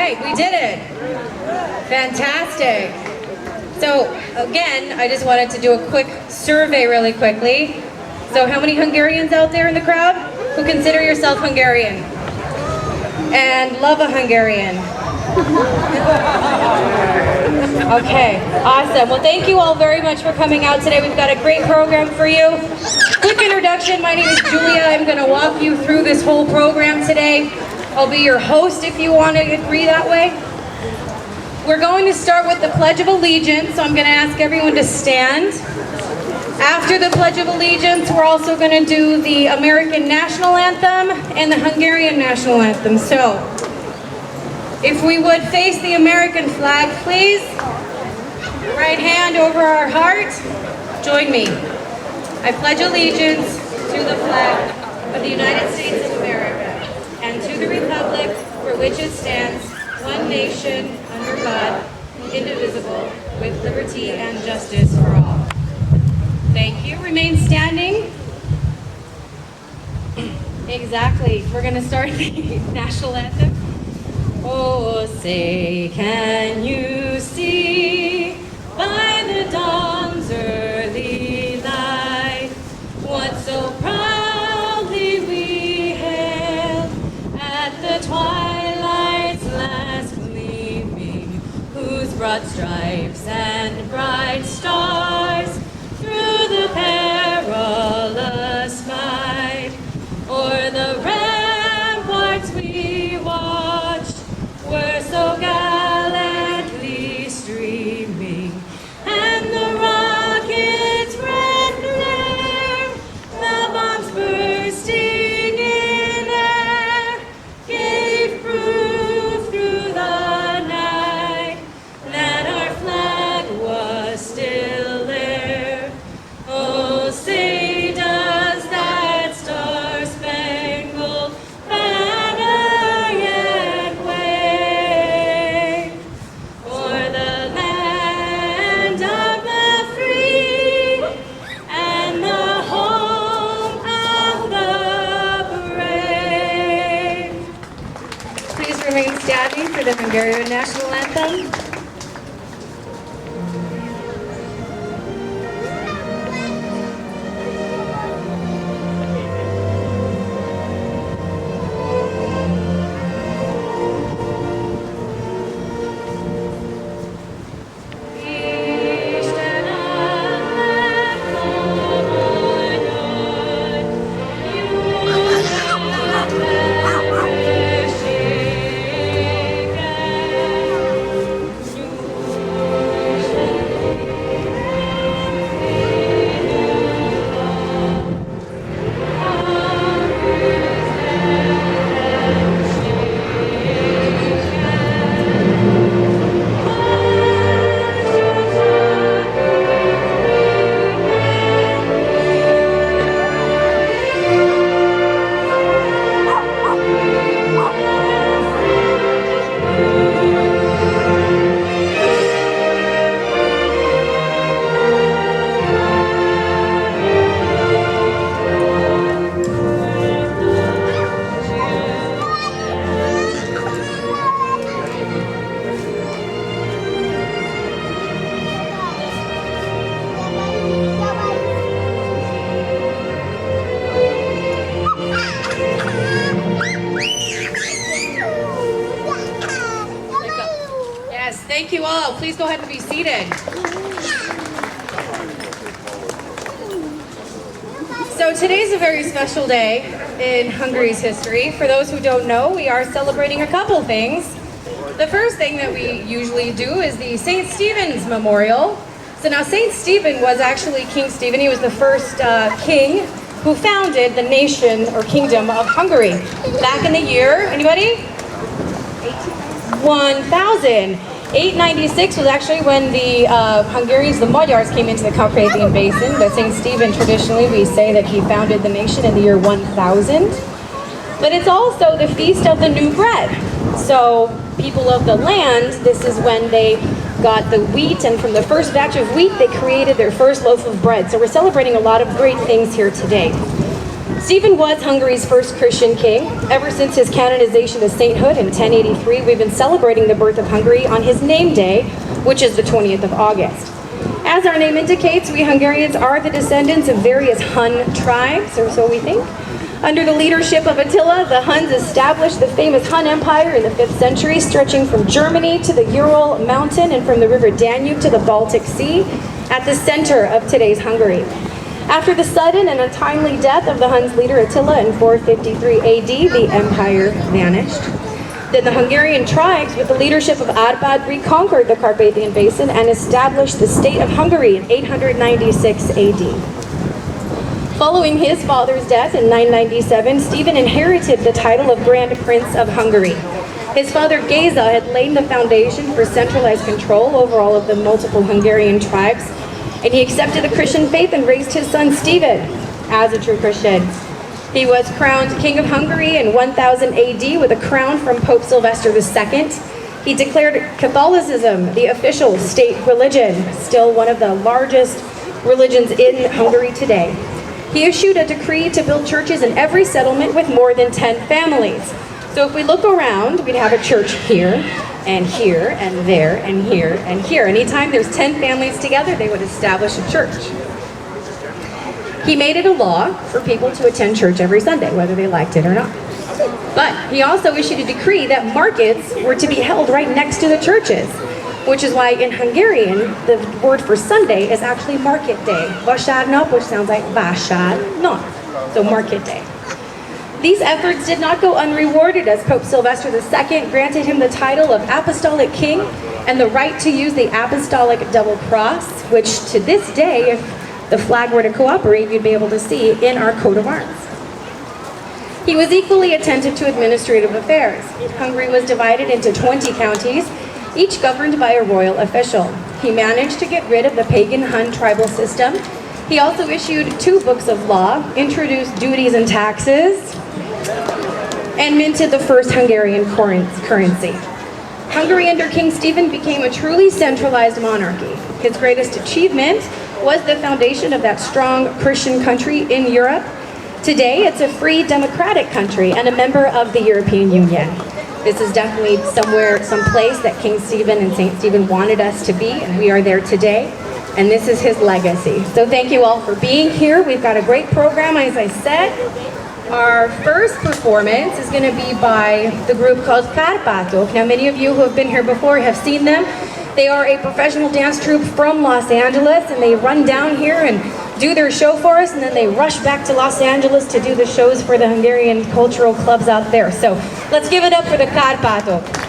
right, we did it. Fantastic. So again, I just wanted to do a quick survey really quickly. So how many Hungarians out there in the crowd who consider yourself Hungarian and love a Hungarian? Okay, awesome. Well, thank you all very much for coming out today. We've got a great program for you. Quick introduction, my name is Julia. I'm going to walk you through this whole program today. I'll be your host if you want to agree that way. We're going to start with the Pledge of Allegiance, so I'm going to ask everyone to stand. After the Pledge of Allegiance, we're also going to do the American National Anthem and the Hungarian National Anthem. So, if we would face the American flag, please. Right hand over our heart. Join me. I pledge allegiance to the flag of the United States of America and to the republic for which it stands, one nation, under God, indivisible, with liberty and justice for all. Thank you. Remain standing. Exactly. We're going to start the national anthem. Oh, say, can you see by the dawn's early light what so proudly we hailed at the twilight's last gleaming, whose broad stripes and bright stars through the perilous fight o'er the ramparts we watched were so gallantly streaming, and the rocket's red glare, the bombs bursting in air, gave proof through the night that our flag was still there. Oh, say does that star-spangled banner yet wave o'er the land of the free and the home of the brave? Please remain standing for the Hungarian National Anthem. Thank you all. Please go ahead and be seated. So today's a very special day in Hungary's history. For those who don't know, we are celebrating a couple things. The first thing that we usually do is the St. Stephen's Memorial. So now St. Stephen was actually King Stephen. He was the first king who founded the nation or kingdom of Hungary. Back in the year, anybody? 1000. 896 was actually when the Hungarians, the Magyars, came into the Carpathian Basin. But St. Stephen, traditionally, we say that he founded the nation in the year 1000. But it's also the Feast of the New Bread. So people of the land, this is when they got the wheat, and from the first batch of wheat, they created their first loaf of bread. So we're celebrating a lot of great things here today. Stephen was Hungary's first Christian king. Ever since his canonization to sainthood in 1083, we've been celebrating the birth of Hungary on his name day, which is the 20th of August. As our name indicates, we Hungarians are the descendants of various Hun tribes, or so we think. Under the leadership of Attila, the Huns established the famous Hun Empire in the 5th century, stretching from Germany to the Ural Mountain and from the river Danube to the Baltic Sea, at the center of today's Hungary. After the sudden and untimely death of the Huns' leader Attila in 453 AD, the empire vanished. Then the Hungarian tribes, with the leadership of Árpád, reconquered the Carpathian Basin and established the state of Hungary in 896 AD. Following his father's death in 997, Stephen inherited the title of Grand Prince of Hungary. His father Géza had laid the foundation for centralized control over all of the multiple Hungarian tribes, and he accepted the Christian faith and raised his son Stephen as a true Christian. He was crowned King of Hungary in 1000 AD with a crown from Pope Sylvester II. He declared Catholicism the official state religion, still one of the largest religions in Hungary today. He issued a decree to build churches in every settlement with more than 10 families. So if we look around, we'd have a church here, and here, and there, and here, and here. Anytime there's 10 families together, they would establish a church. He made it a law for people to attend church every Sunday, whether they liked it or not. But he also issued a decree that markets were to be held right next to the churches, which is why in Hungarian, the word for Sunday is actually market day. Vasárnap, which sounds like vásárnap, so market day. These efforts did not go unrewarded, as Pope Sylvester II granted him the title of Apostolic King and the right to use the Apostolic Double Cross, which to this day, if the flag were to cooperate, you'd be able to see in our coat of arms. He was equally attentive to administrative affairs. Hungary was divided into 20 counties, each governed by a royal official. He managed to get rid of the pagan Hun tribal system. He also issued 2 books of law, introduced duties and taxes, and minted the first Hungarian currency. Hungary under King Stephen became a truly centralized monarchy. His greatest achievement was the foundation of that strong Christian country in Europe. Today, it's a free democratic country and a member of the European Union. This is definitely someplace that King Stephen and Saint Stephen wanted us to be, and we are there today. And this is his legacy. So thank you all for being here. We've got a great program, as I said. Our first performance is going to be by the group called Kárpátok. Now, many of you who have been here before have seen them. They are a professional dance troupe from Los Angeles, and they run down here and do their show for us, and then they rush back to Los Angeles to do the shows for the Hungarian cultural clubs out there. So let's give it up for the Kárpátok.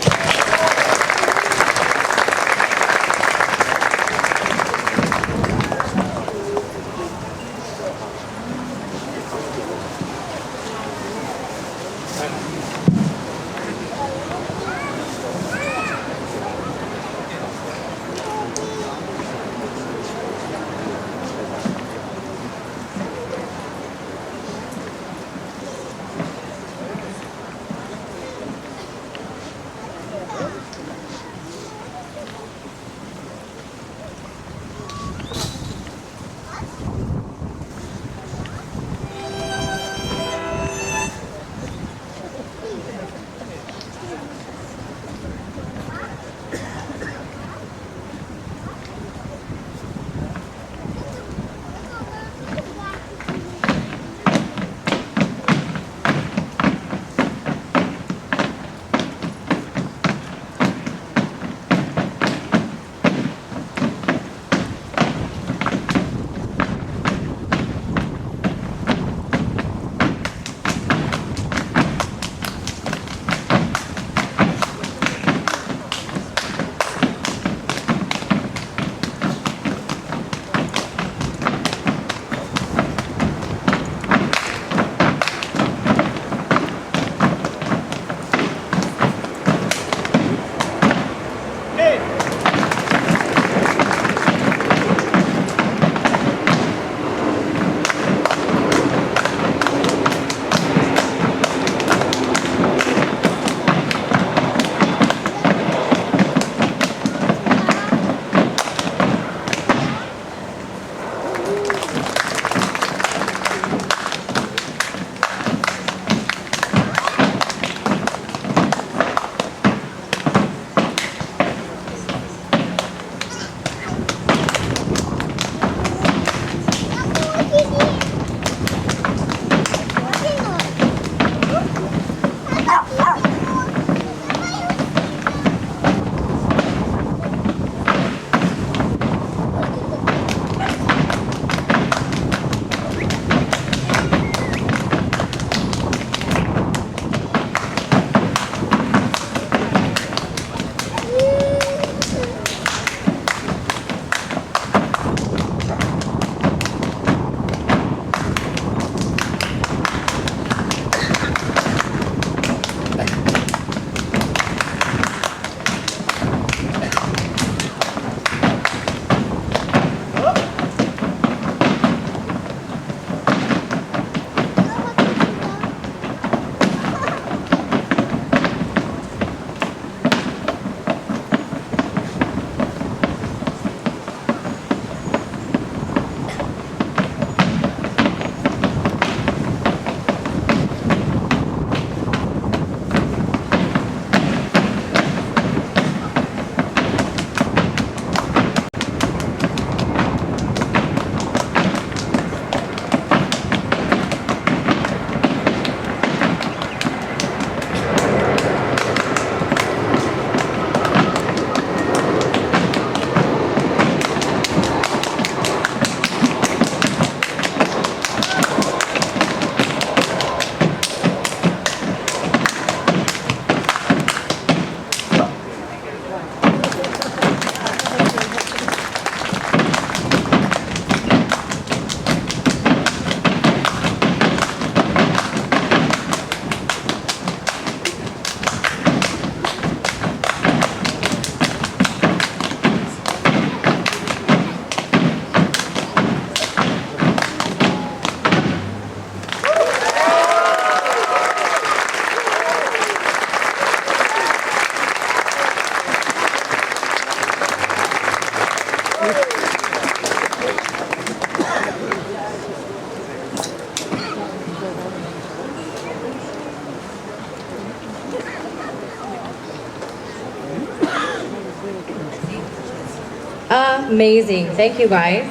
Amazing. Thank you, guys.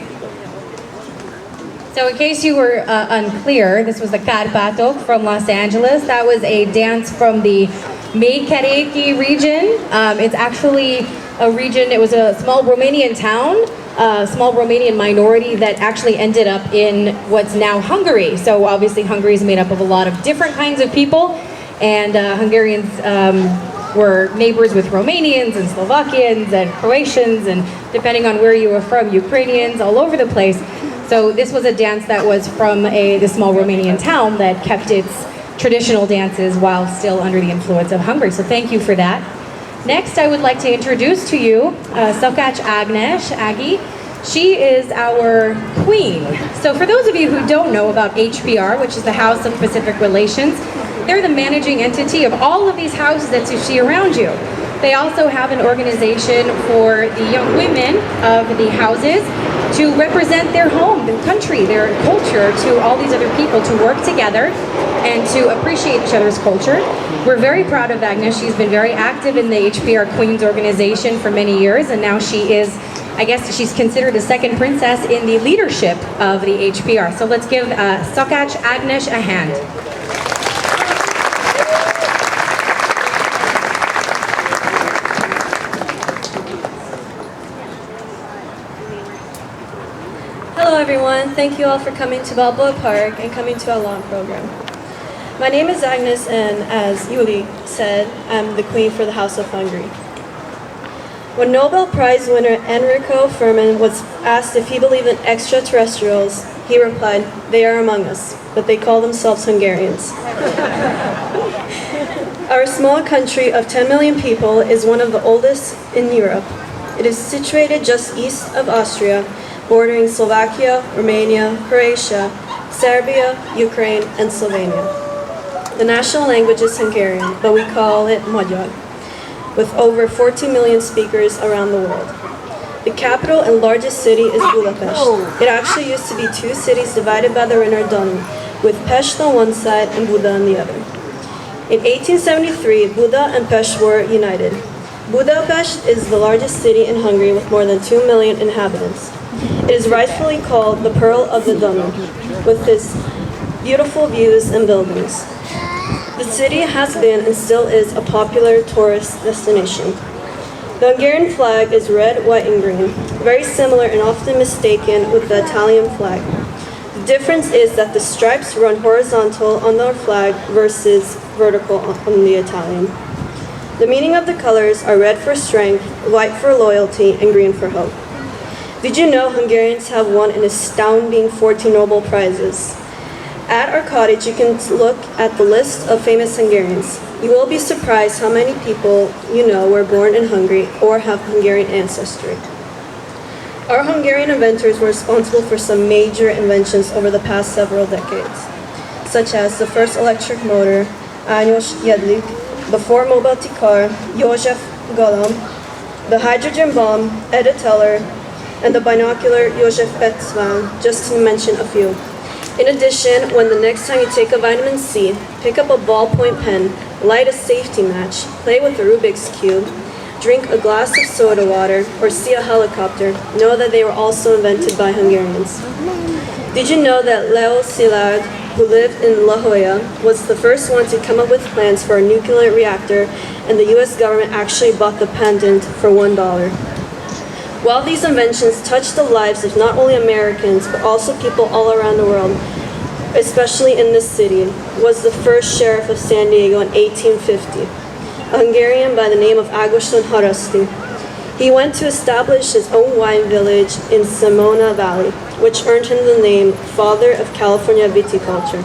So in case you were unclear, this was the Kárpátok from Los Angeles. That was a dance from the Mélykeréki region. It's actually a region, it was a small Romanian town, a small Romanian minority that actually ended up in what's now Hungary. So obviously Hungary is made up of a lot of different kinds of people, and Hungarians were neighbors with Romanians and Slovakians and Croatians, and depending on where you were from, Ukrainians, all over the place. So this was a dance that was from the small Romanian town that kept its traditional dances while still under the influence of Hungary. So thank you for that. Next, I would like to introduce to you Szakács Ágnes, Aggie. She is our queen. So for those of you who don't know about HPR, which is the House of Pacific Relations, they're the managing entity of all of these houses that you see around you. They also have an organization for the young women of the houses to represent their home, their country, their culture to all these other people, to work together and to appreciate each other's culture. We're very proud of Agnes. She's been very active in the HPR Queens organization for many years, and now she is, I guess she's considered the second princess in the leadership of the HPR. So let's give Szakács Ágnes a hand. Hello everyone, thank you all for coming to Balboa Park and coming to our lawn program. My name is Agnes, and as Yuli said, I'm the queen for the House of Hungary. When Nobel Prize winner Enrico Fermi was asked if he believed in extraterrestrials, he replied, "They are among us, but they call themselves Hungarians." Our small country of 10 million people is one of the oldest in Europe. It is situated just east of Austria, bordering Slovakia, Romania, Croatia, Serbia, Ukraine, and Slovenia. The national language is Hungarian, but we call it Magyar, with over 14 million speakers around the world. The capital and largest city is Budapest. It actually used to be two cities divided by the River Danube, with Pest on one side and Buda on the other. In 1873, Buda and Pest were united. Budapest is the largest city in Hungary with more than 2 million inhabitants. It is rightfully called the Pearl of the Danube, with its beautiful views and buildings. The city has been and still is a popular tourist destination. The Hungarian flag is red, white, and green, very similar and often mistaken with the Italian flag. The difference is that the stripes run horizontal on our flag versus vertical on the Italian. The meaning of the colors are red for strength, white for loyalty, and green for hope. Did you know Hungarians have won an astounding 14 Nobel Prizes? At our cottage, you can look at the list of famous Hungarians. You will be surprised how many people you know were born in Hungary or have Hungarian ancestry. Our Hungarian inventors were responsible for some major inventions over the past several decades, such as the first electric motor, Ányos Jedlik, the four-mobility car, József Galamb, the hydrogen bomb, Edith Teller, and the binocular József Petzval, just to mention a few. In addition, when the next time you take a vitamin C, pick up a ballpoint pen, light a safety match, play with a Rubik's Cube, drink a glass of soda water, or see a helicopter, know that they were also invented by Hungarians. Did you know that Leo Szilard, who lived in La Jolla, was the first one to come up with plans for a nuclear reactor, and the US government actually bought the patent for $1? While these inventions touched the lives of not only Americans, but also people all around the world, especially in this city, was the first sheriff of San Diego in 1850, a Hungarian by the name of Ágoston Haraszti. He went to establish his own wine village in Simona Valley, which earned him the name Father of California Viticulture.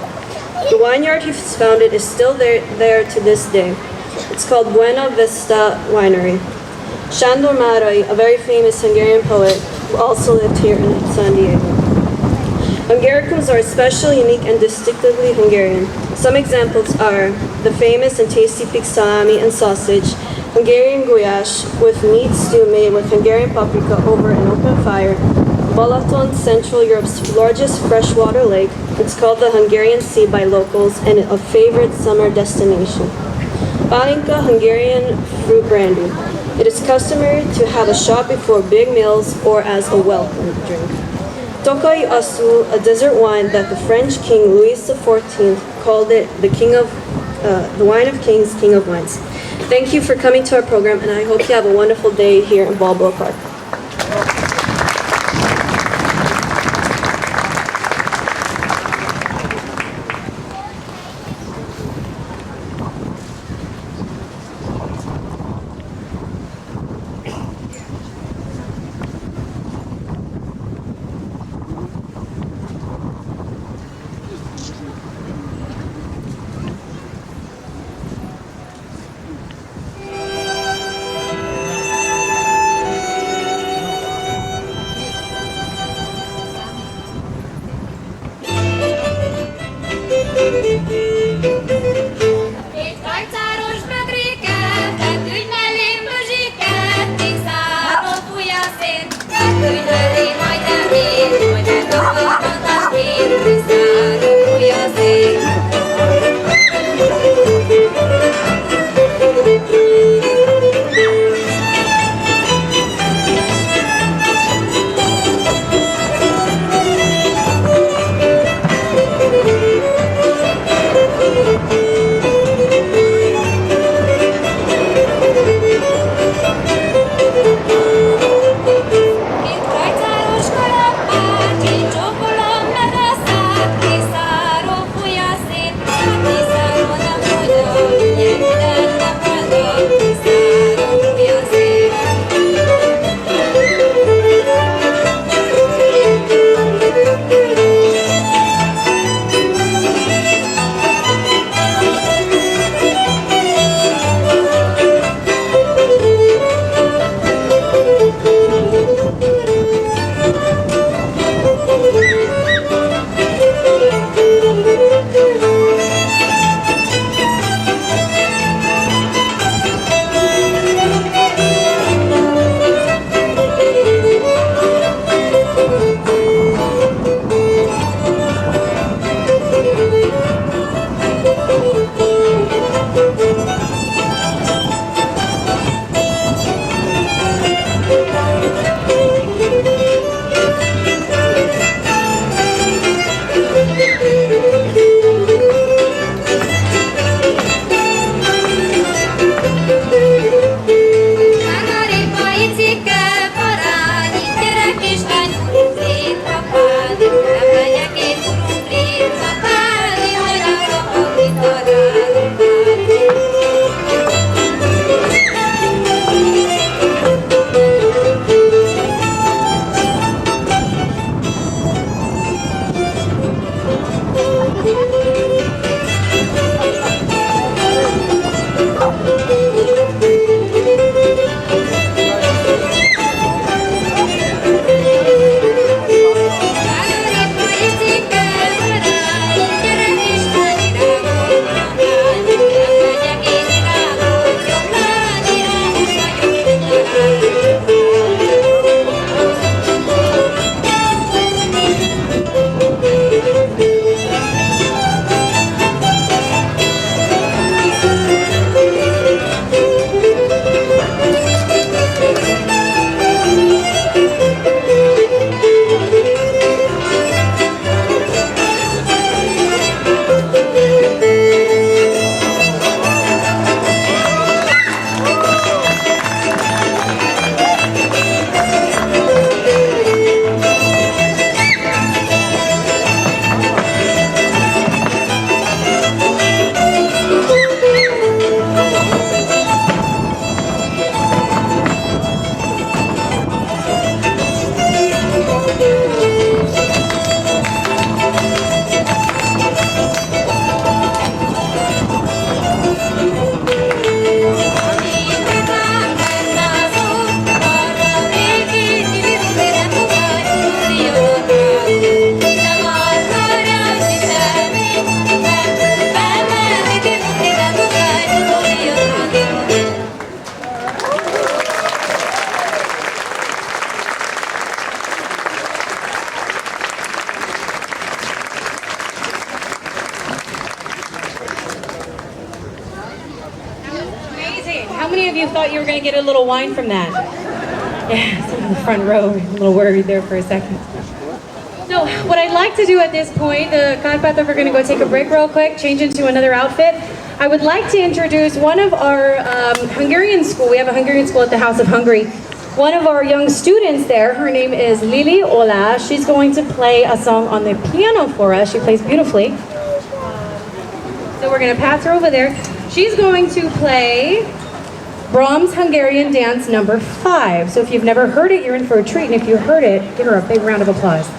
The vineyard he founded is still there to this day. It's called Buena Vista Winery. Sándor Márai, a very famous Hungarian poet, who also lived here in San Diego. Hungaricums are especially unique and distinctively Hungarian. Some examples are the famous and tasty pig salami and sausage, Hungarian goulash with meat stew made with Hungarian paprika over an open fire, Balaton, Central Europe's largest freshwater lake. It's called the Hungarian Sea by locals and a favorite summer destination. Pálinka, Hungarian fruit brandy. It is customary to have a shot before big meals or as a welcome drink. Tokai Asul, a dessert wine that the French King Louis XIV called it the wine of kings, king of wines. Thank you for coming to our program, and I hope you have a wonderful day here in Balboa Park. many of you thought you were going to get a little wine from that? Yeah, some in the front row, a little worried there for a second. So what I'd like to do at this point, the Carpatov are going to go take a break real quick, change into another outfit. I would like to introduce one of our Hungarian school. We have a Hungarian school at the House of Hungary. One of our young students there, her name is Otto Olah. She's going to play a song on the piano for us. She plays beautifully. So we're going to pass her over there. She's going to play Brahms' Hungarian Dance number 5. So if you've never heard it, you're in for a treat. And if you heard it, give her a big round of applause.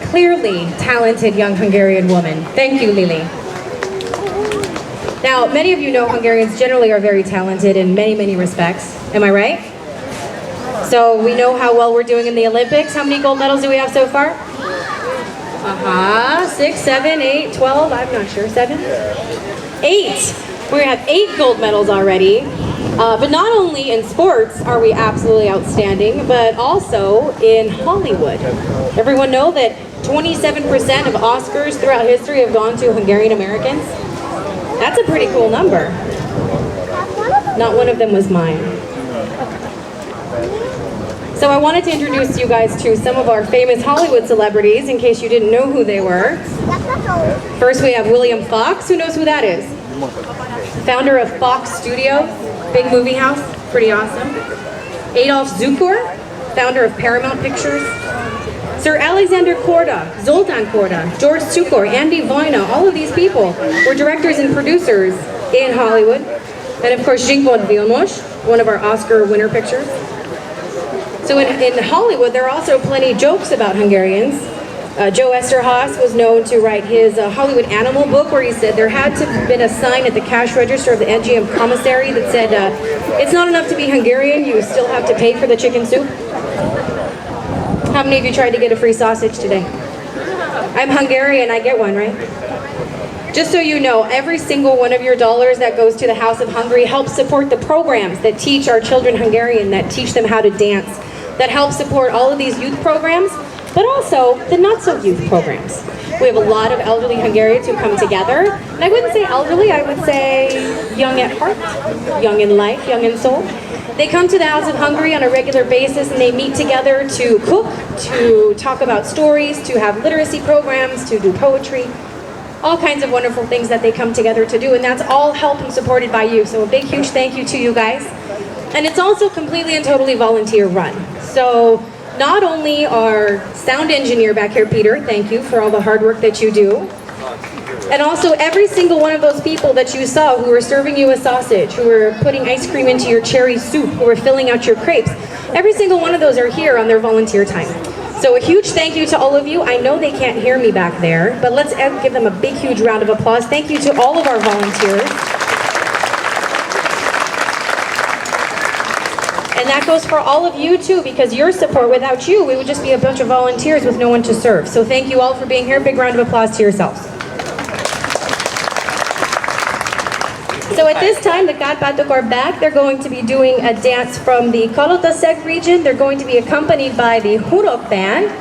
Clearly talented young Hungarian woman. Thank you, Lili. Now, many of you know Hungarians generally are very talented in many, many respects. Am I right? So we know how well we're doing in the Olympics. How many gold medals do we have so far? 6, 7, 8, 12, I'm not sure, 7? 8. We have 8 gold medals already. But not only in sports are we absolutely outstanding, but also in Hollywood. Everyone know that 27% of Oscars throughout history have gone to Hungarian Americans? That's a pretty cool number. Not one of them was mine. So I wanted to introduce you guys to some of our famous Hollywood celebrities in case you didn't know who they were. First we have William Fox. Who knows who that is? Founder of Fox Studios, big movie house, pretty awesome. Adolf Zukor, founder of Paramount Pictures. Sir Alexander Korda, Zoltán Korda, George Cukor, Andy Vajna, all of these people were directors and producers in Hollywood. And of course, Zsigmond Vilmos, one of our Oscar winner pictures. So in Hollywood, there are also plenty of jokes about Hungarians. Joe Esterhaus was known to write his Hollywood Animal book, where he said there had to have been a sign at the cash register of the MGM commissary that said, it's not enough to be Hungarian, you still have to pay for the chicken soup. How many of you tried to get a free sausage today? I'm Hungarian, I get one, right? Just so you know, every single one of your dollars that goes to the House of Hungary helps support the programs that teach our children Hungarian, that teach them how to dance, that help support all of these youth programs, but also the not-so-youth programs. We have a lot of elderly Hungarians who come together, and I wouldn't say elderly, I would say young at heart, young in life, young in soul. They come to the House of Hungary on a regular basis and they meet together to cook, to talk about stories, to have literacy programs, to do poetry, all kinds of wonderful things that they come together to do, and that's all helped and supported by you. So a big, huge thank you to you guys. And it's also completely and totally volunteer run. So not only our sound engineer back here, Peter, thank you for all the hard work that you do. And also every single one of those people that you saw who were serving you a sausage, who were putting ice cream into your cherry soup, who were filling out your crepes, every single one of those are here on their volunteer time. So a huge thank you to all of you. I know they can't hear me back there, but let's give them a big, huge round of applause. Thank you to all of our volunteers. And that goes for all of you too, because your support, without you, we would just be a bunch of volunteers with no one to serve. So thank you all for being here. Big round of applause to yourselves. So at this time, the Kárpátok are back. They're going to be doing a dance from the Kalotaszeg region. They're going to be accompanied by the Hurok band.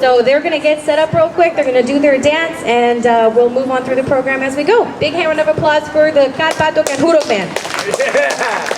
So they're going to get set up real quick. They're going to do their dance, and we'll move on through the program as we go. Big round of applause for the Kárpátok and Hurok band. Yeah.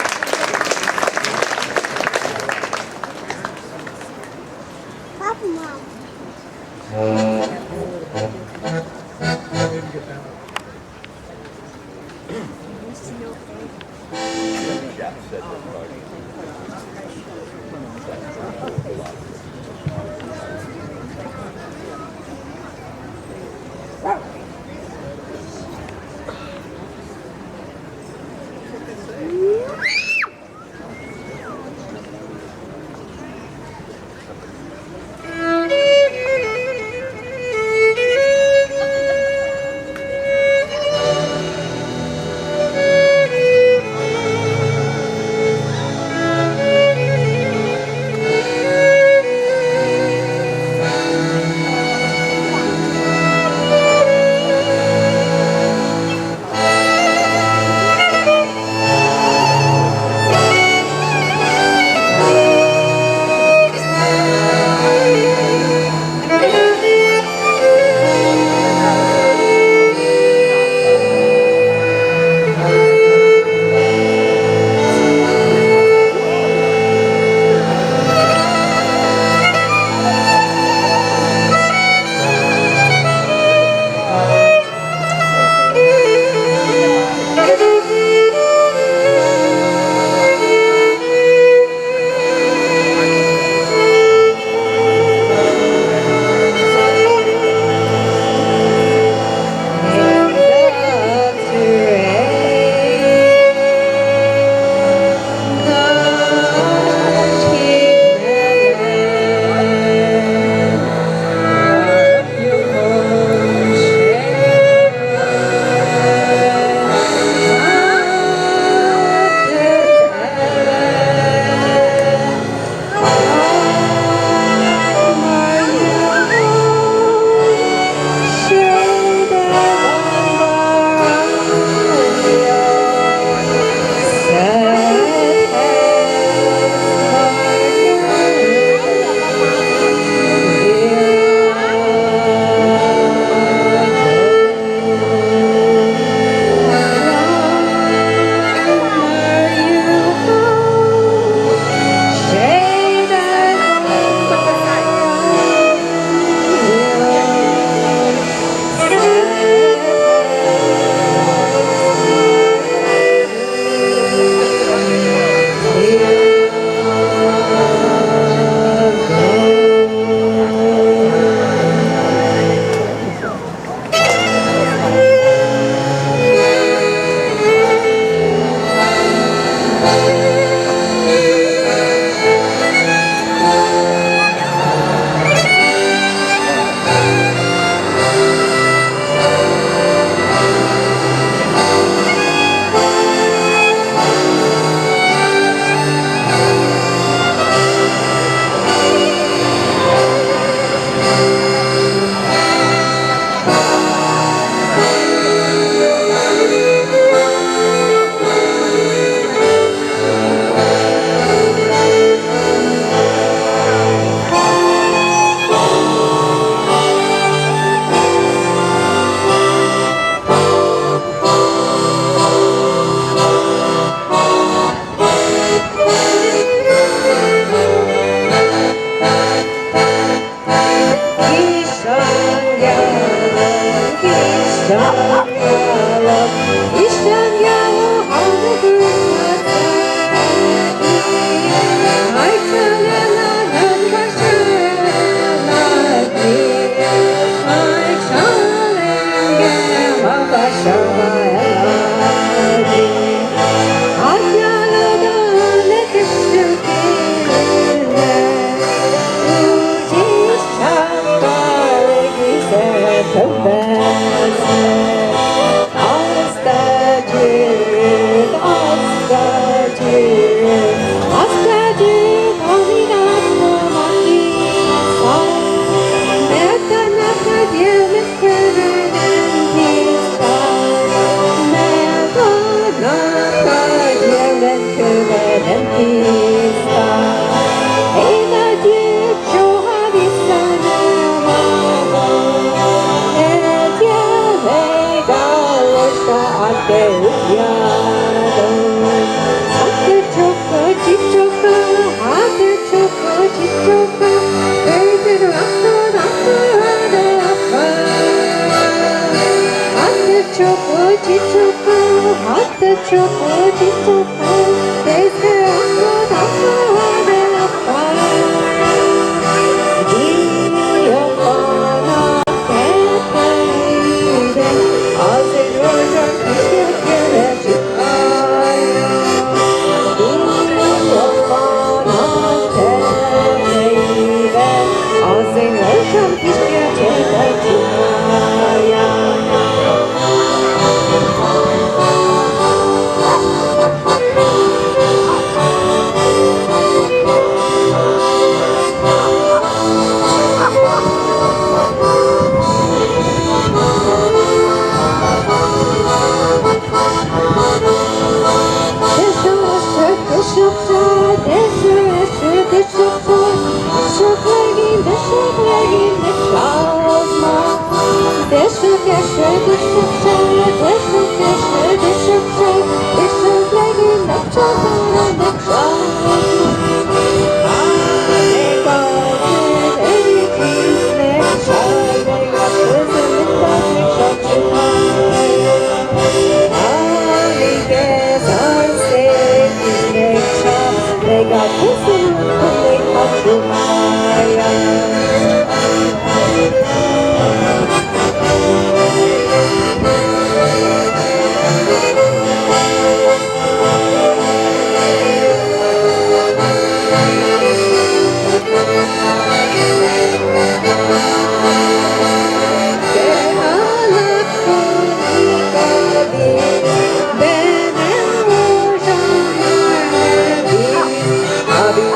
Abi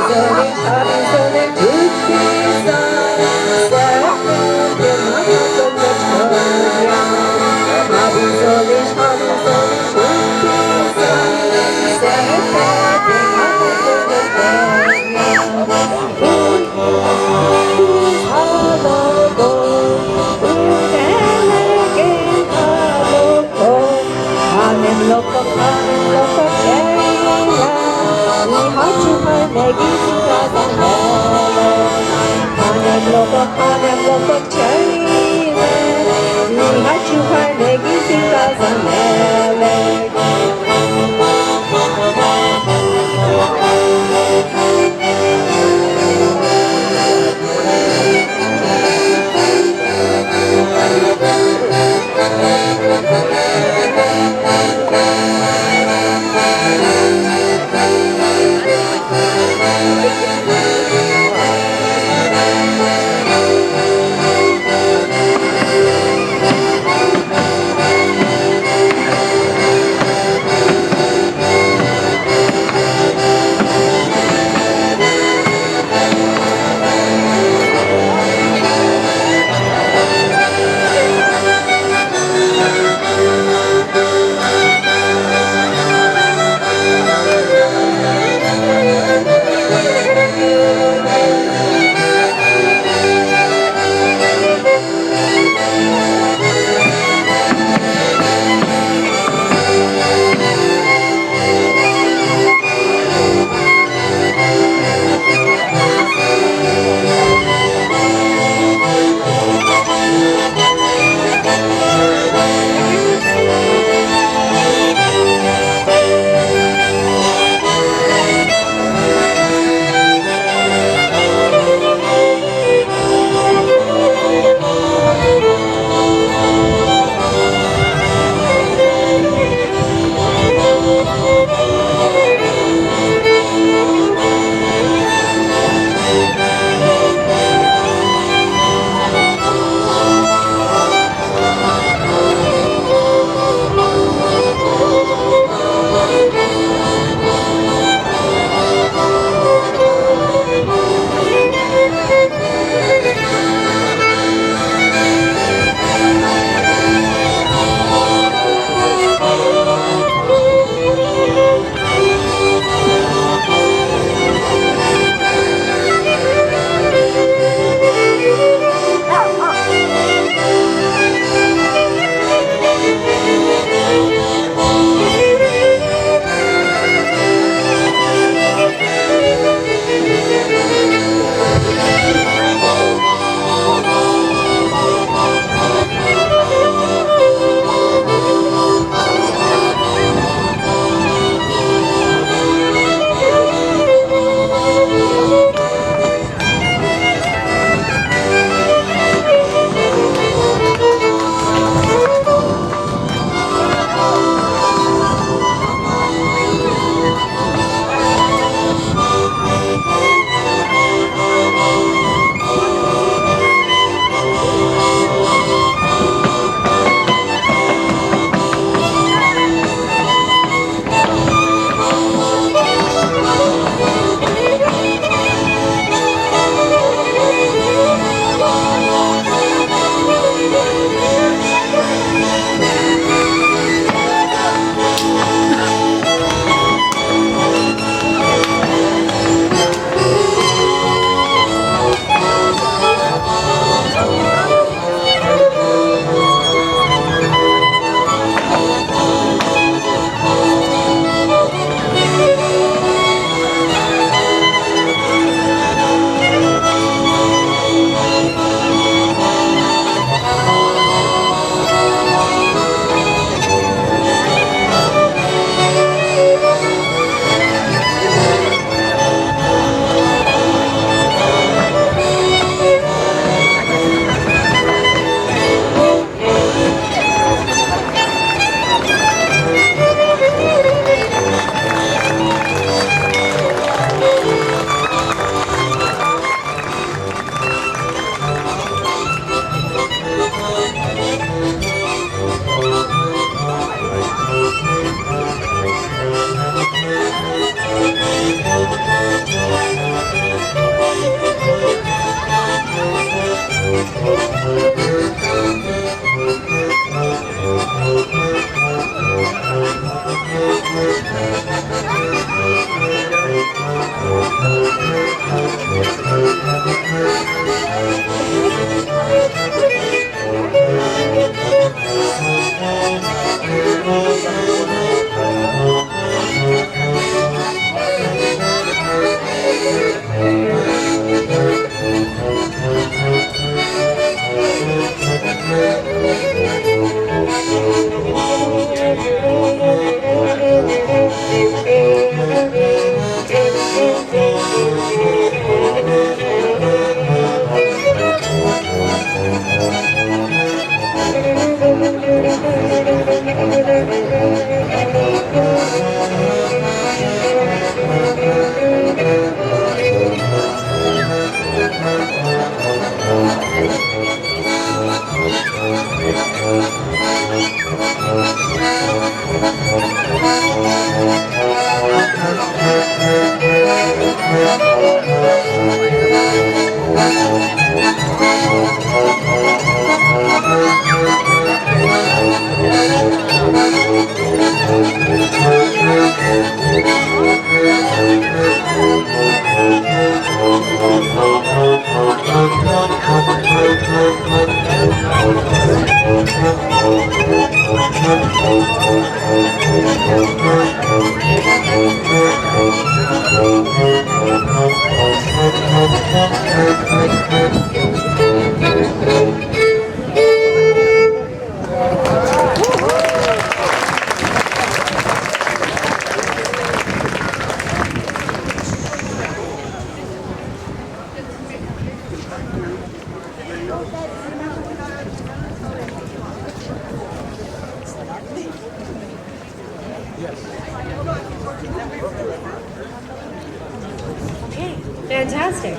Fantastic.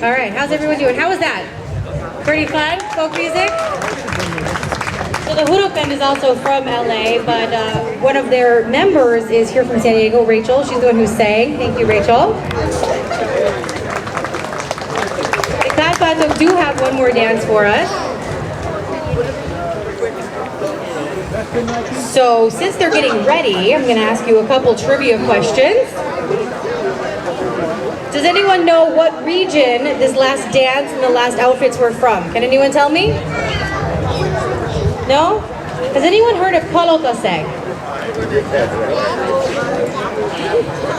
All right, how's everyone doing? How was that? Pretty fun? Folk music? So the Huruk band is also from LA, but one of their members is here from San Diego, Rachel. She's the one who sang. Thank you, Rachel. The Kat Batok do have one more dance for us. So since they're getting ready, I'm going to ask you a couple trivia questions. Does anyone know what region this last dance and the last outfits were from? Can anyone tell me? No? Has anyone heard of Kalotaseg?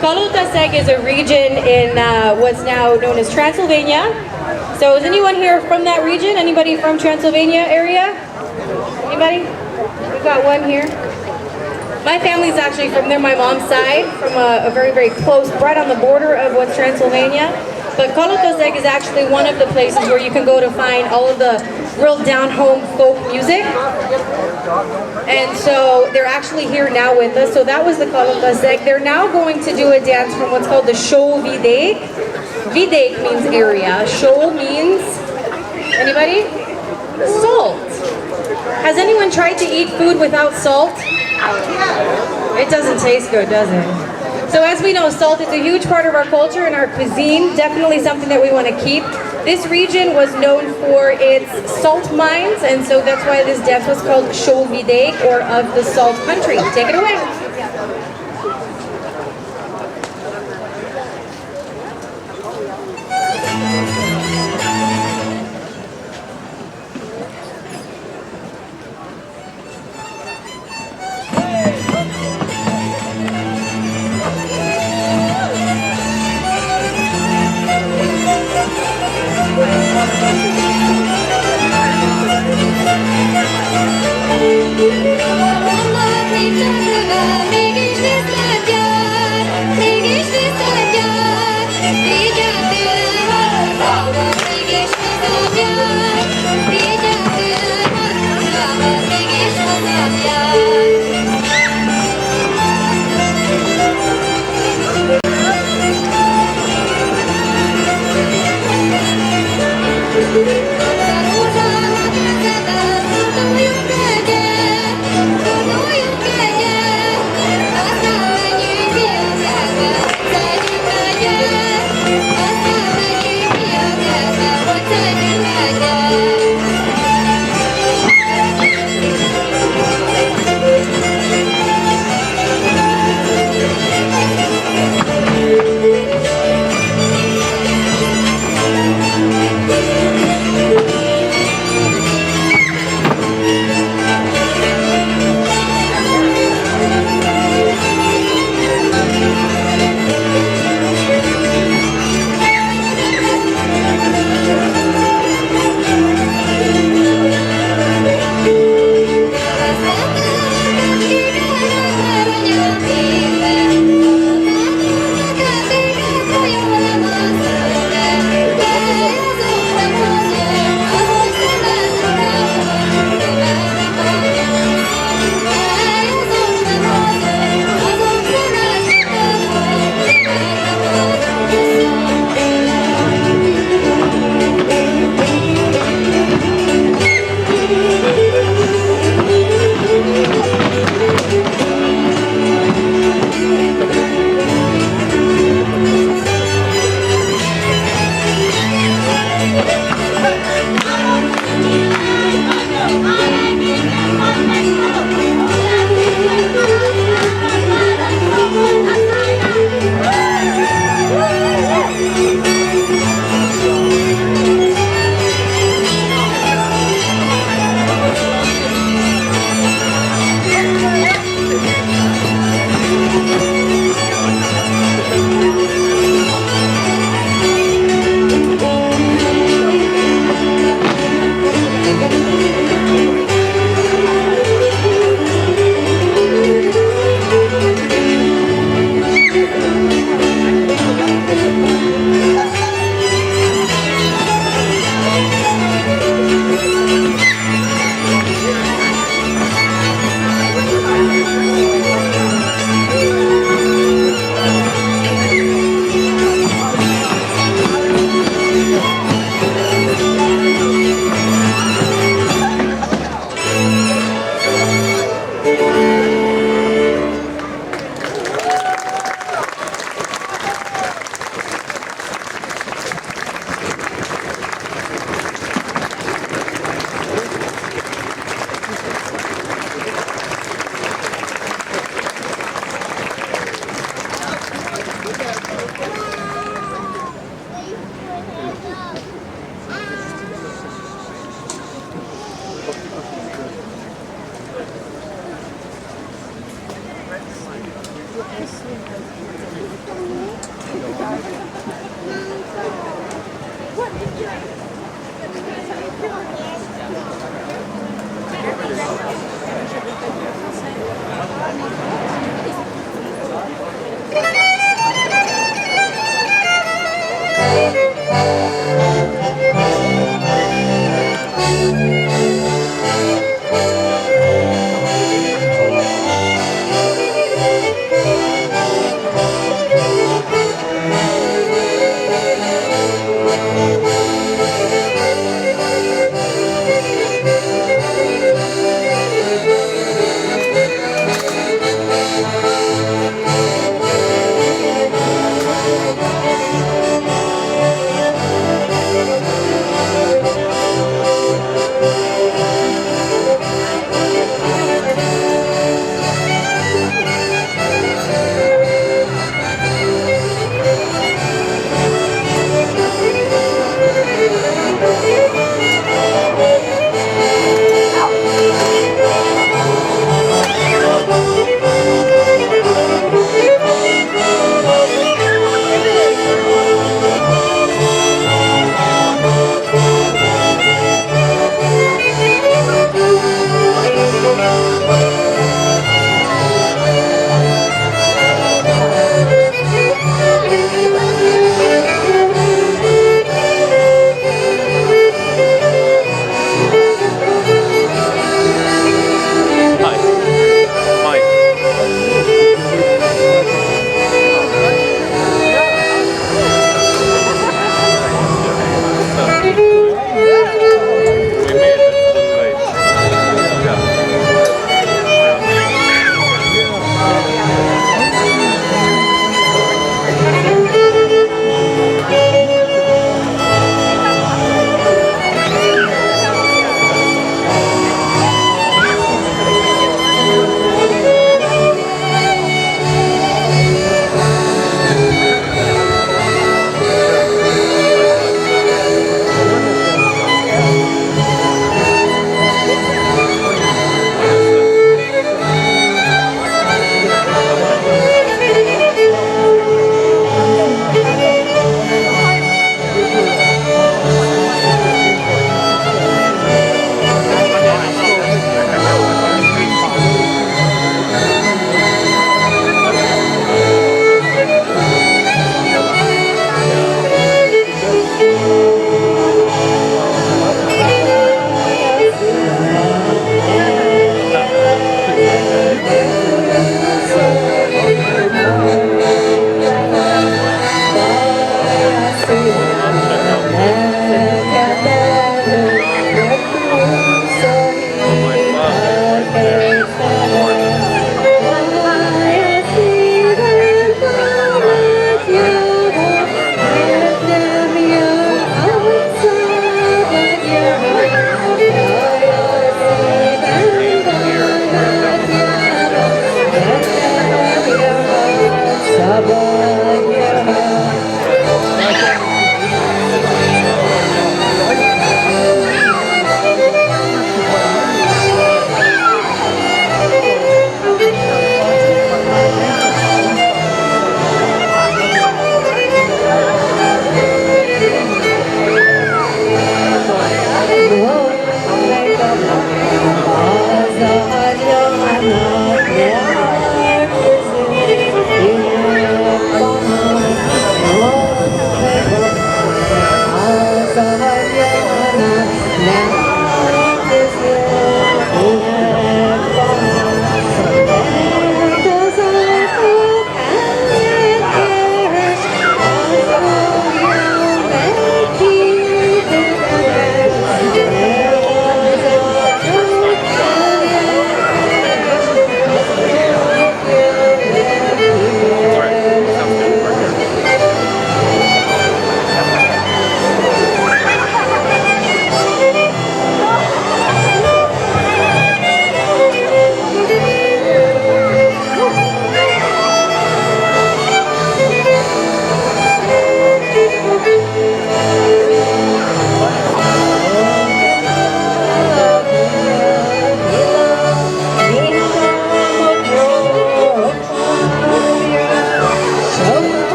Kalotaseg is a region in what's now known as Transylvania. So is anyone here from that region? Anybody from Transylvania area? Anybody? We've got one here. My family's actually from there, my mom's side, from a very, very close, right on the border of what's Transylvania. But Kalotoseg is actually one of the places where you can go to find all of the real down-home folk music. And so they're actually here now with us. So that was the Kalotoseg. They're now going to do a dance from what's called the Show Videk. Videk means area. Show means, anybody? Salt. Has anyone tried to eat food without salt? It doesn't taste good, does it? So as we know, salt is a huge part of our culture and our cuisine, definitely something that we want to keep. This region was known for its salt mines, and so that's why this dance was called Show Videk, or of the salt country. Take it away. One more thing to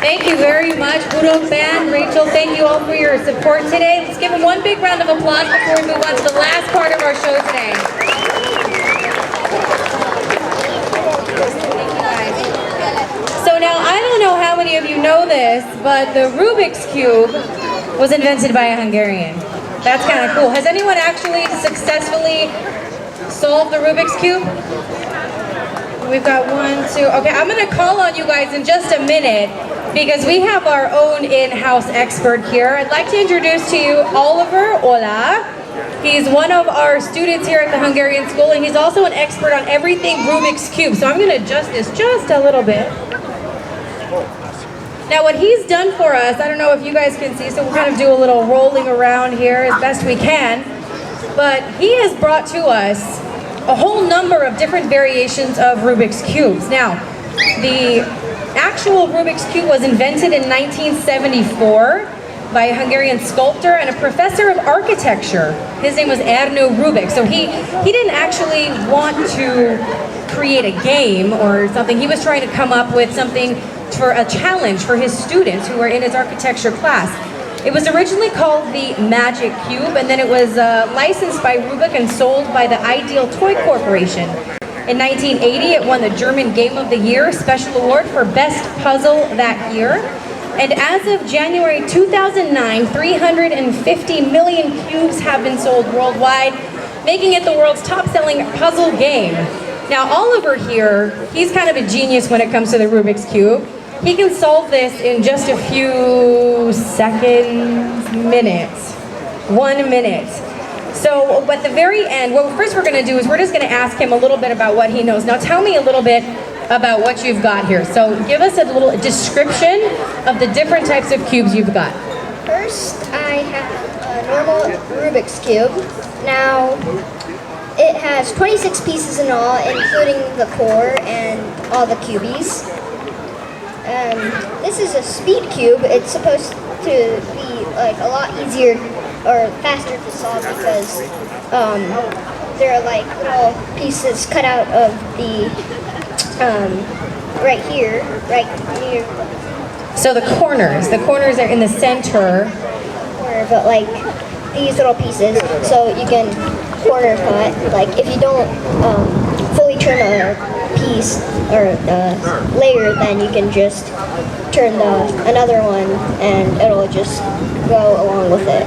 Thank you very much, Budok Band, Rachel, thank you all for your support today. Let's give them one big round of applause before we move on to the last part of our show today. So now, I don't know how many of you know this, but the Rubik's Cube was invented by a Hungarian. That's kind of cool. Has anyone actually successfully solved the Rubik's Cube? We've got 1, 2, okay, I'm gonna call on you guys in just a minute because we have our own in-house expert here. I'd like to introduce to you Otto Olah. He's one of our students here at the Hungarian school, and he's also an expert on everything Rubik's Cube. So I'm gonna adjust this just a little bit. Now what he's done for us, I don't know if you guys can see, so we'll kind of do a little rolling around here as best we can, but he has brought to us a whole number of different variations of Rubik's Cubes. Now, the actual Rubik's Cube was invented in 1974 by a Hungarian sculptor and a professor of architecture. His name was Ernő Rubik. So he didn't actually want to create a game or something. He was trying to come up with something for a challenge for his students who were in his architecture class. It was originally called the Magic Cube, and then it was licensed by Rubik and sold by the Ideal Toy Corporation. In 1980, it won the German Game of the Year Special Award for Best Puzzle that year. And as of January 2009, 350 million cubes have been sold worldwide, making it the world's top-selling puzzle game. Now, Oliver here, he's kind of a genius when it comes to the Rubik's Cube. He can solve this in just a few seconds, minutes, 1 minute. So at the very end, what first we're gonna do is we're just gonna ask him a little bit about what he knows. Now tell me a little bit about what you've got here. So give us a little description of the different types of cubes you've got. First, I have a normal Rubik's Cube. Now, it has 26 pieces in all, including the core and all the cubies. This is a speed cube. It's supposed to be like a lot easier or faster to solve because there are like little pieces cut out of the right here, right near. So the corners are in the center. But like these little pieces, so you can corner cut. Like if you don't fully turn a piece or layer, then you can just turn another one and it'll just go along with it.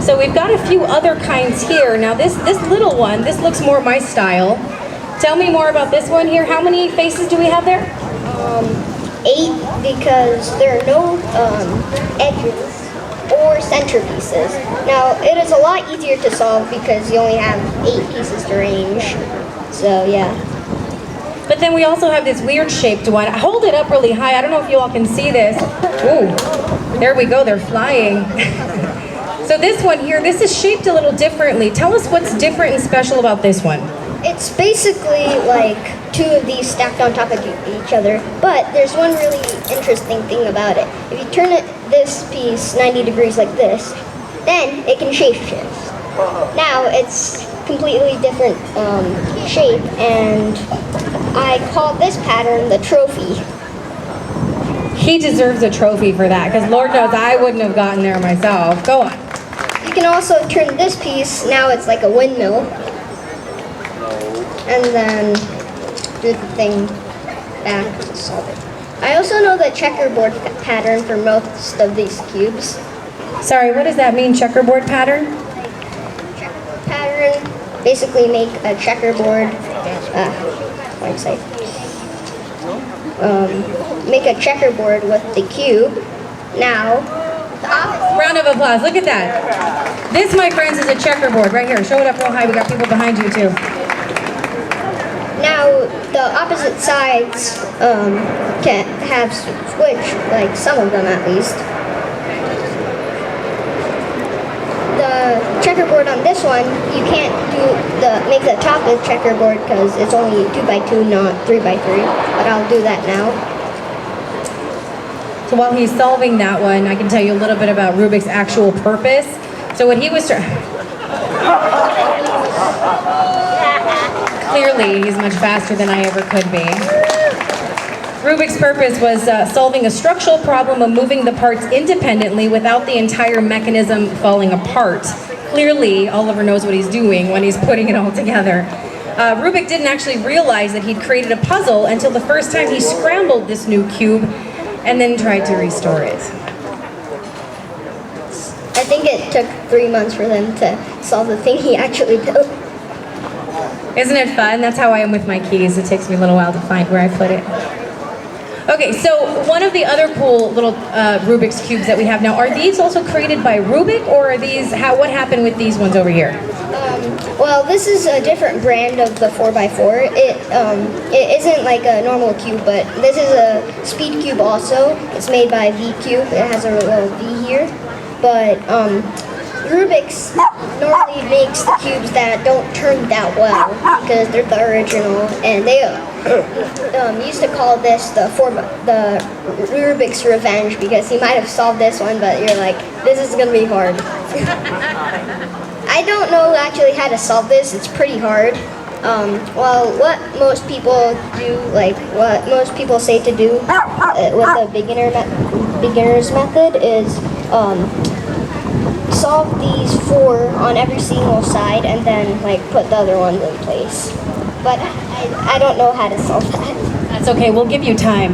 So we've got a few other kinds here. Now this little one, this looks more my style. Tell me more about this one here. How many faces do we have there? 8, because there are no edges or centerpieces. Now it is a lot easier to solve because you only have 8 pieces to arrange. So yeah. But then we also have this weird shaped one. Hold it up really high. I don't know if you all can see this. Ooh, there we go, they're flying. So this one here, this is shaped a little differently. Tell us what's different and special about this one. It's basically like 2 of these stacked on top of each other, but there's one really interesting thing about it. If you turn this piece 90 degrees like this, then it can shapeshift. Now it's completely different shape, and I call this pattern the trophy. He deserves a trophy for that, because Lord knows I wouldn't have gotten there myself. Go on. You can also turn this piece, now it's like a windmill, and then do the thing back to solve it. I also know the checkerboard pattern for most of these cubes. Sorry, what does that mean, checkerboard pattern? Checkerboard pattern, basically make a checkerboard, make a checkerboard with the cube, Now, Round of applause, look at that. This, my friends, is a checkerboard right here. Show it up real high, we got people behind you too. now the opposite sides can have switch, like some of them at least. The checkerboard on this one, you can't make the top a checkerboard because it's only 2x2, not 3x3. But I'll do that now. So while he's solving that one, I can tell you a little bit about Rubik's actual purpose. So what he was clearly, he's much faster than I ever could be. Rubik's purpose was solving a structural problem of moving the parts independently without the entire mechanism falling apart. Clearly, Oliver knows what he's doing when he's putting it all together. Rubik didn't actually realize that he'd created a puzzle until the first time he scrambled this new cube and then tried to restore it. I think it took 3 months for them to solve the thing he actually built. Isn't it fun? That's how I am with my keys. It takes me a little while to find where I put it. Okay, so one of the other cool little Rubik's Cubes that we have now, are these also created by Rubik, or are these, what happened with these ones over here? Well, this is a different brand of the 4x4. It isn't like a normal cube, but this is a speed cube also. It's made by V-Cube. It has a little V here. But Rubik's normally makes the cubes that don't turn that well because they're the original, and they used to call this the Rubik's Revenge because he might have solved this one, but you're like, this is gonna be hard. I don't know actually how to solve this. It's pretty hard. Well, what most people do, like what most people say to do with the beginner's method is solve these 4 on every single side and then like put the other ones in place. But I don't know how to solve that. That's okay, we'll give you time.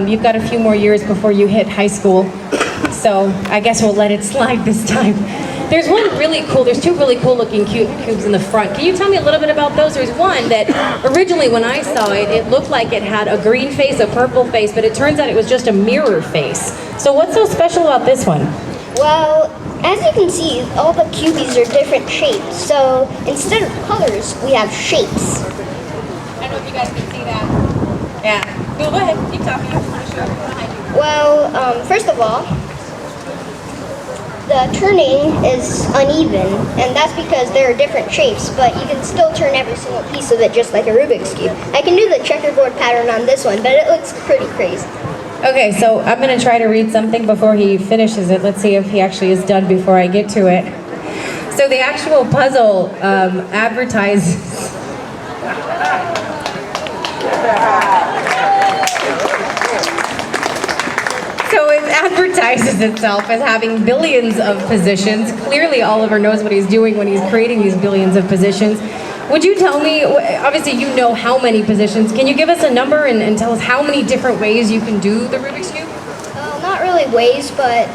You've got a few more years before you hit high school, so I guess we'll let it slide this time. There's two really cool looking cubes in the front. Can you tell me a little bit about those? There's one that originally when I saw it, it looked like it had a green face, a purple face, but it turns out it was just a mirror face. So what's so special about this one? Well, as you can see, all the cubies are different shapes. So instead of colors, we have shapes. I don't know if you guys can see that. Yeah. Go ahead, keep talking. Well, first of all, the turning is uneven, and that's because there are different shapes, but you can still turn every single piece of it just like a Rubik's Cube. I can do the checkerboard pattern on this one, but it looks pretty crazy. Okay, so I'm going to try to read something before he finishes it. Let's see if he actually is done before I get to it. So the actual puzzle advertises... So it advertises itself as having billions of positions. Clearly Oliver knows what he's doing when he's creating these billions of positions. Would you tell me, obviously you know how many positions, can you give us a number and tell us how many different ways you can do the Rubik's Cube? Not really ways, but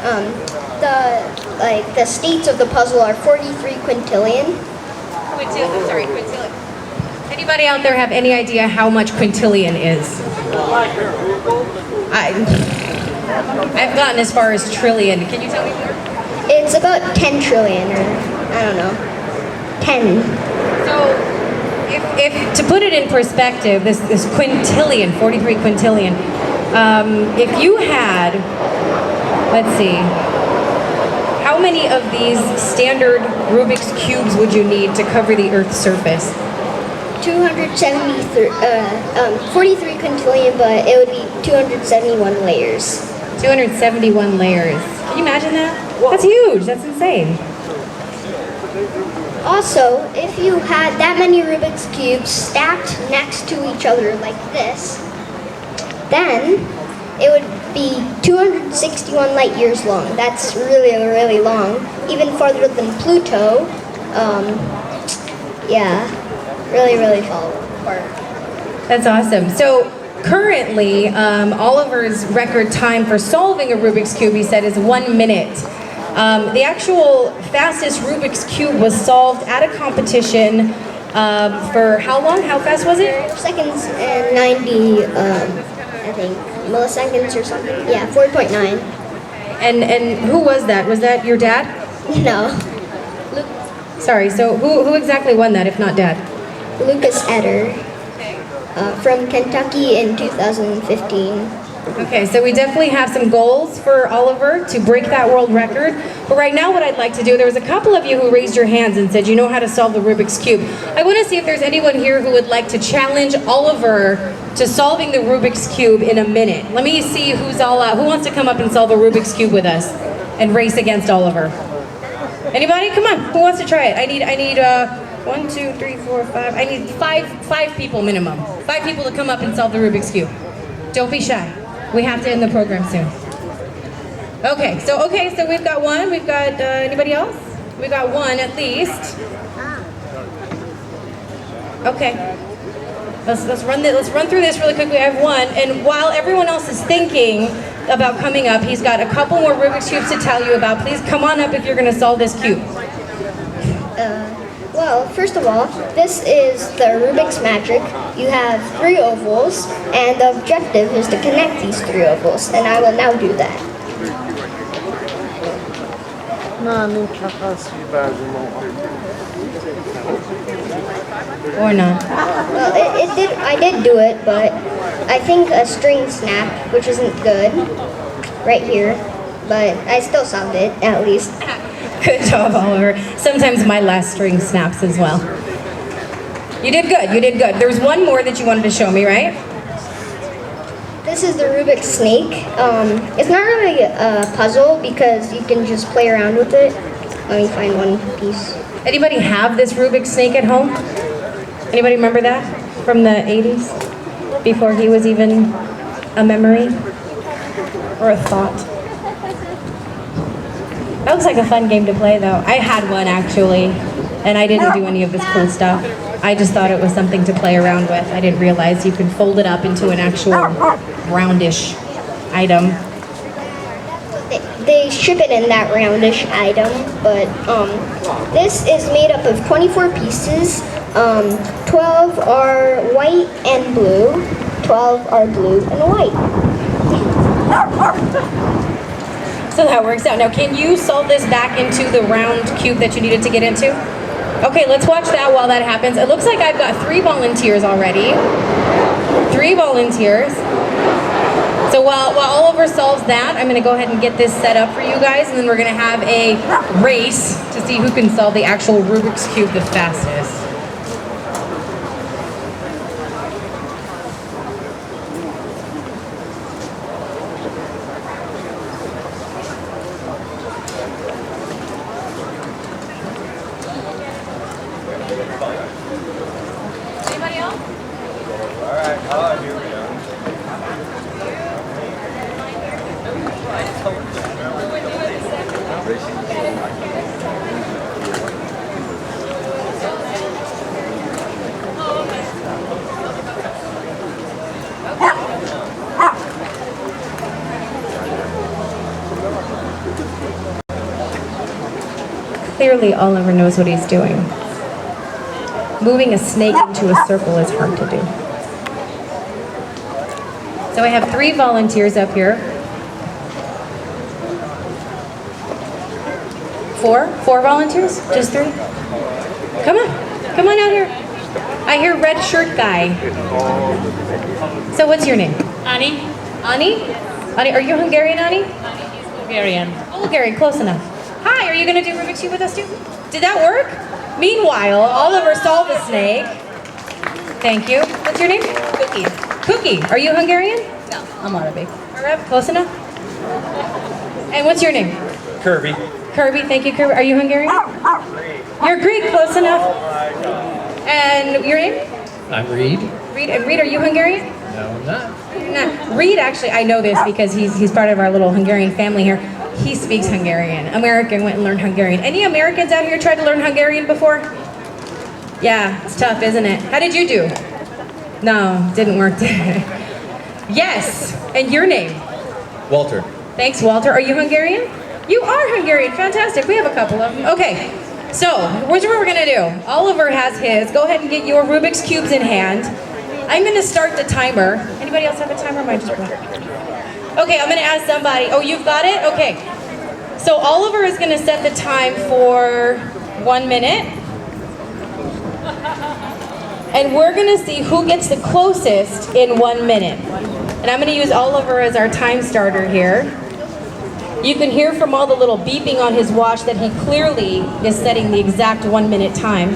the states of the puzzle are 43 quintillion. Quintillion. Anybody out there have any idea how much quintillion is? I've gotten as far as trillion. Can you tell me more? It's about 10 trillion, or I don't know, 10. So, if to put it in perspective, this quintillion, 43 quintillion, if you had, let's see, how many of these standard Rubik's Cubes would you need to cover the Earth's surface? 43 quintillion, but it would be 271 layers. 271 layers. Can you imagine that? That's huge. That's insane. Also, if you had that many Rubik's Cubes stacked next to each other like this, then it would be 261 light years long. That's really, really long. Even farther than Pluto. Yeah, really, really far apart. That's awesome. So currently, Oliver's record time for solving a Rubik's Cube, he said, is 1 minute. The actual fastest Rubik's Cube was solved at a competition for how long? How fast was it? Seconds and 90, I think, milliseconds or something. Yeah, 4.9. And who was that? Was that your dad? No. Sorry, so who exactly won that, if not Dad? Lucas Etter from Kentucky in 2015. Okay, so we definitely have some goals for Oliver to break that world record. But right now what I'd like to do, there was a couple of you who raised your hands and said you know how to solve the Rubik's Cube. I want to see if there's anyone here who would like to challenge Oliver to solving the Rubik's Cube in a minute. Let me see who's all out. Who wants to come up and solve a Rubik's Cube with us and race against Oliver? Anybody? Come on. Who wants to try it? I need 1, 2, 3, 4, 5. I need five people minimum. 5 people to come up and solve the Rubik's Cube. Don't be shy. We have to end the program soon. Okay, so we've got one. We've got anybody else? We've got one at least. Okay. Let's run through this really quickly. I have one, and while everyone else is thinking about coming up, he's got a couple more Rubik's Cubes to tell you about. Please come on up if you're going to solve this cube. Well, first of all, this is the Rubik's Magic. You have 3 ovals, and the objective is to connect these 3 ovals, and I will now do that. Or not. Well, I did do it, but I think a string snapped, which isn't good, right here. But I still solved it, at least. Good job, Oliver. Sometimes my last string snaps as well. You did good, you did good. There's one more that you wanted to show me, right? This is the Rubik's Snake. It's not really a puzzle because you can just play around with it. Let me find one piece. Anybody have this Rubik's Snake at home? Anybody remember that from the 80s? Before he was even a memory or a thought? That looks like a fun game to play though. I had one actually, and I didn't do any of this cool stuff. I just thought it was something to play around with. I didn't realize you can fold it up into an actual roundish item. They ship it in that roundish item, but this is made up of 24 pieces. 12 are white and blue, 12 are blue and white. So that works out. Now can you solve this back into the round cube that you needed to get into? Okay, let's watch that while that happens. It looks like I've got 3 volunteers already. 3 volunteers. So while Oliver solves that, I'm going to go ahead and get this set up for you guys, and then we're going to have a race to see who can solve the actual Rubik's Cube the fastest. Anybody else? All right, here we go. Clearly, Oliver knows what he's doing. Moving a snake into a circle is hard to do. So I have 3 volunteers up here. 4 volunteers? Just 3? Come on out here. I hear red shirt guy. So what's your name? Annie? Ani? Ani, are you Hungarian, Ani? Hungarian. Oh, Bulgarian, close enough. Hi, are you going to do Rubik's Cube with us too? Did that work? Meanwhile, Oliver solved the snake. Thank you. What's your name? Cookie. Cookie. Are you Hungarian? No, I'm Arabic. Arab, close enough. And what's your name? Kirby. Kirby, thank you, Kirby. Are you Hungarian? You're Greek, close enough. And your name? I'm Reed. Reed. And Reed, are you Hungarian? No, I'm not. You're not. Reed, actually, I know this because he's part of our little Hungarian family here. He speaks Hungarian. American went and learned Hungarian. Any Americans out here tried to learn Hungarian before? Yeah, it's tough, isn't it? How did you do? No, didn't work. Yes, and your name? Walter. Thanks, Walter. Are you Hungarian? You are Hungarian. Fantastic. We have a couple of them. Okay, so here's what we're going to do. Oliver has his. Go ahead and get your Rubik's Cubes in hand. I'm going to start the timer. Anybody else have a timer? Mine just black. Okay, I'm gonna ask somebody. Oh, you've got it? Okay. So Oliver is gonna set the time for 1 minute. And we're gonna see who gets the closest in 1 minute. And I'm gonna use Oliver as our time starter here. You can hear from all the little beeping on his watch that he clearly is setting the exact 1 minute time.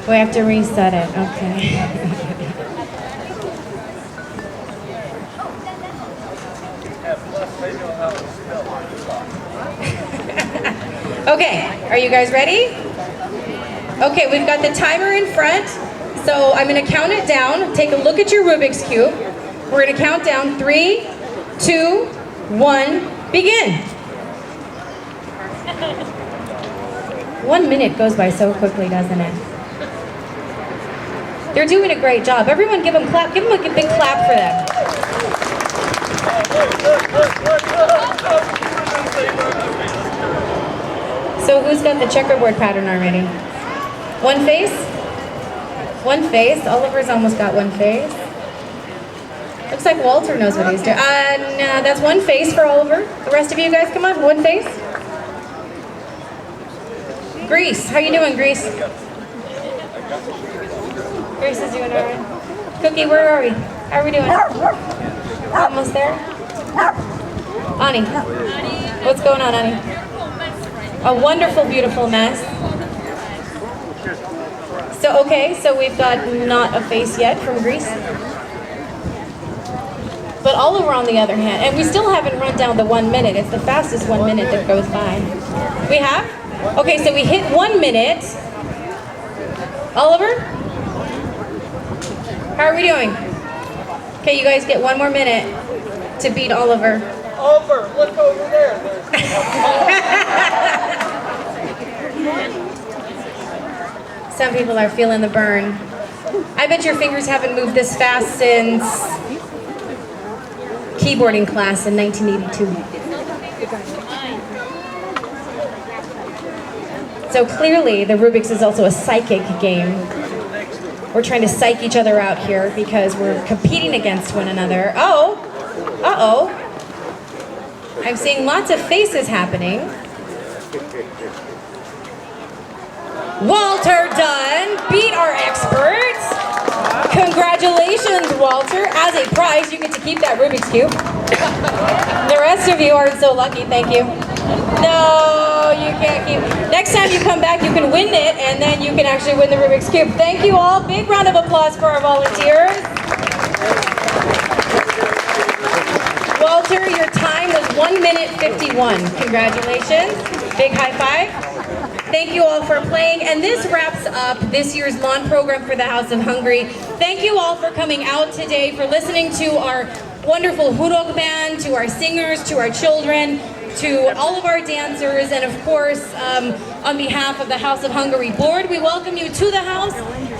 We have to reset it, okay. Okay, are you guys ready? Okay, we've got the timer in front, so I'm gonna count it down. Take a look at your Rubik's Cube. We're gonna count down 3, 2, 1, begin. 1 minute goes by so quickly, doesn't it? They're doing a great job. Everyone give them a clap. Give them a big clap for them. So who's got the checkerboard pattern already? One face? One face. Oliver's almost got one face. Looks like Walter knows what he's doing. No, that's one face for Oliver. The rest of you guys, come on, one face. Grease, how you doing, Grease? Grace is doing all right. Cookie, where are we? How are we doing? Almost there? Ani, what's going on, Ani? A wonderful, beautiful mess. So, okay, so we've got not a face yet from Greece. But Oliver, on the other hand, and we still haven't run down the 1 minute. It's the fastest 1 minute that goes by. We have? Okay, so we hit 1 minute. Oliver? How are we doing? Okay, you guys get 1 more minute to beat Oliver. Over, look over there. Some people are feeling the burn. I bet your fingers haven't moved this fast since keyboarding class in 1982. So clearly, the Rubik's is also a psychic game. We're trying to psych each other out here because we're competing against one another. Oh, uh-oh. I'm seeing lots of faces happening. Walter Dunn beat our experts. Congratulations, Walter. As a prize, you get to keep that Rubik's Cube. The rest of you aren't so lucky, thank you. No, you can't keep. Next time you come back, you can win it, and then you can actually win the Rubik's Cube. Thank you all. Big round of applause for our volunteers. Walter, your time was 1 minute 51. Congratulations. Big high five. Thank you all for playing, and this wraps up this year's lawn program for the House of Hungary. Thank you all for coming out today, for listening to our wonderful hurok band, to our singers, to our children, to all of our dancers, and of course, on behalf of the House of Hungary board, we welcome you to the house.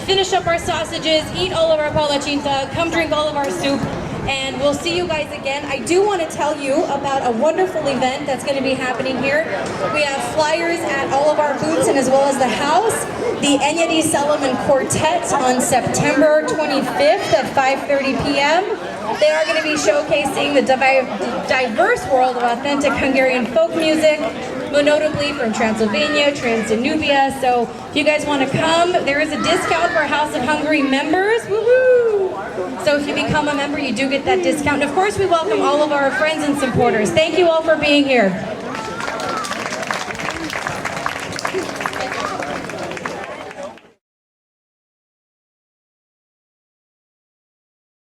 Finish up our sausages, eat all of our palacinta, come drink all of our soup, and we'll see you guys again. I do want to tell you about a wonderful event that's going to be happening here. We have flyers at all of our booths and as well as the house. The Enyedi Solomon Quartet on September 25th at 5:30 p.m. They are going to be showcasing the diverse world of authentic Hungarian folk music, most notably from Transylvania, Transdanubia. So if you guys want to come, there is a discount for House of Hungary members. Woohoo! So if you become a member, you do get that discount. And of course, we welcome all of our friends and supporters. Thank you all for being here.